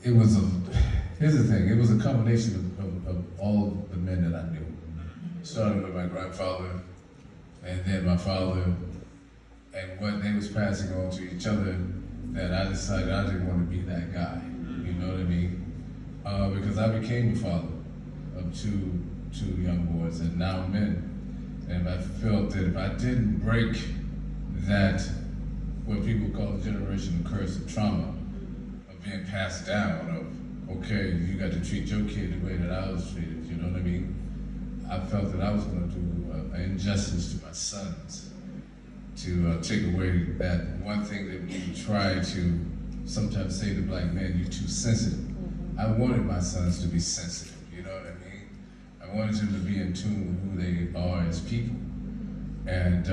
it was here's the thing, it was a combination of all the men that I knew. Starting with my grandfather, and then my father, and what they was passing on to each other, that I decided I didn't want to be that guy, you know what I mean? Because I became a father of two young boys, and now men. And I felt that if I didn't break that, what people call the generational curse of trauma, of being passed down, of, okay, you got to treat your kid the way that I was treated, you know what I mean? I felt that I was going to do an injustice to my sons, to take away that one thing that we try to sometimes say to black men, you're too sensitive. I wanted my sons to be sensitive, you know what I mean? I wanted them to be in tune with who they are as people. And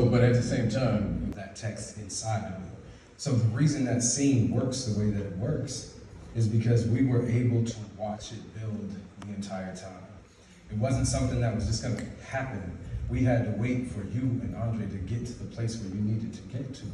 but at the same time, that text inside of it. So the reason that scene works the way that it works is because we were able to watch it build the entire time. It wasn't something that was just gonna happen. We had to wait for you and Andre to get to the place where you needed to get to.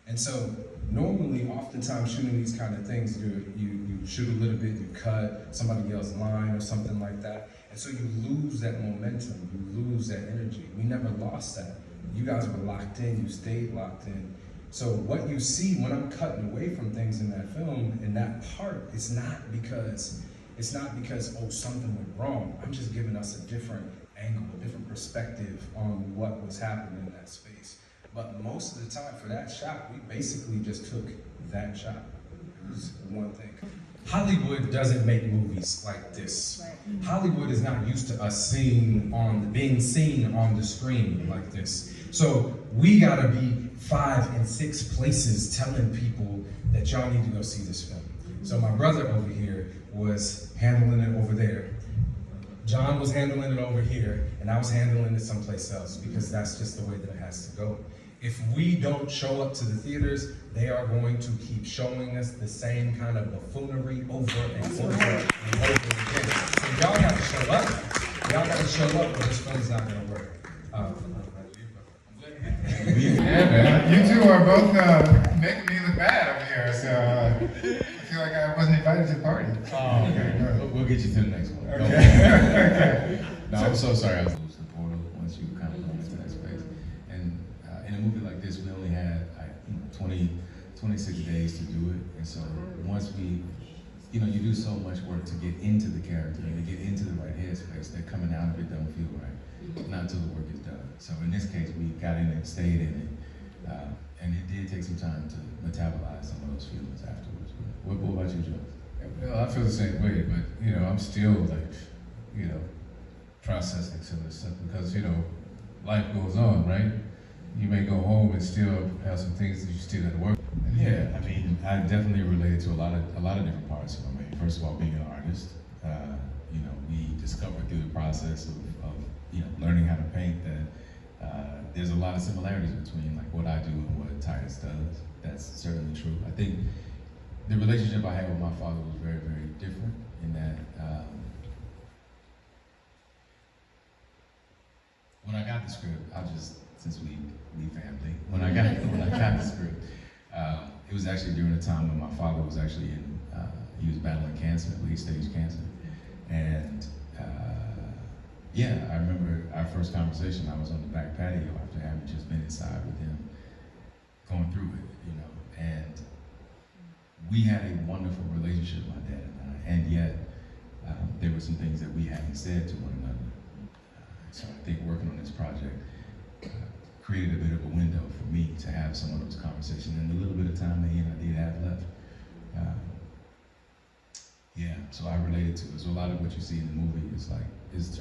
And so normally, oftentimes shooting these kind of things, you shoot a little bit, you cut, somebody yells line or something like that. And so you lose that momentum, you lose that energy. We never lost that. You guys were locked in, you stayed locked in. So what you see when I'm cutting away from things in that film, in that part, it's not because oh, something went wrong. I'm just giving us a different angle, a different perspective on what was happening in that space. But most of the time for that shot, we basically just took that shot. It was one thing. Hollywood doesn't make movies like this. Right. Hollywood is not used to us being seen on the screen like this. So we gotta be 5 and 6 places telling people that y'all need to go see this film. So my brother over here was handling it over there. John was handling it over here, and I was handling it someplace else because that's just the way that it has to go. If we don't show up to the theaters, they are going to keep showing us the same kind of buffoonery over and over and over again. So y'all gotta show up. Y'all gotta show up, or this film's not gonna work. Yeah, man. You two are both making me look bad over here, so I feel like I wasn't invited to the party. Oh, okay. We'll get you to the next one. Okay. Okay. No, I'm so sorry I was losing the portal once you kind of go into that space. And in a movie like this, we only had 26 days to do it. And so once we, you do so much work to get into the character and to get into the right headspace that coming out of it don't feel right. Not until the work is done. So in this case, we got in it, stayed in it, and it did take some time to metabolize some of those feelings afterwards. What about you, Joe? Well, I feel the same way, but I'm still processing some of this stuff because life goes on, right? You may go home and still have some things that you still got to work. Yeah, I mean, I definitely related to a lot of different parts of it. First of all, being an artist, we discovered through the process of learning how to paint that there's a lot of similarities between like what I do and what Titus does. That's certainly true. I think the relationship I had with my father was very, very different in that when I got the script, since we family, when I got the script, it was actually during a time when my father was actually he was battling cancer, late stage cancer, and I remember our first conversation. I was on the back patio after having just been inside with him, going through it, and we had a wonderful relationship, my dad and I, and yet there were some things that we hadn't said to one another. So I think working on this project created a bit of a window for me to have some of those conversations in the little bit of time that he and I did have left. So I related to it. So a lot of what you see in the movie is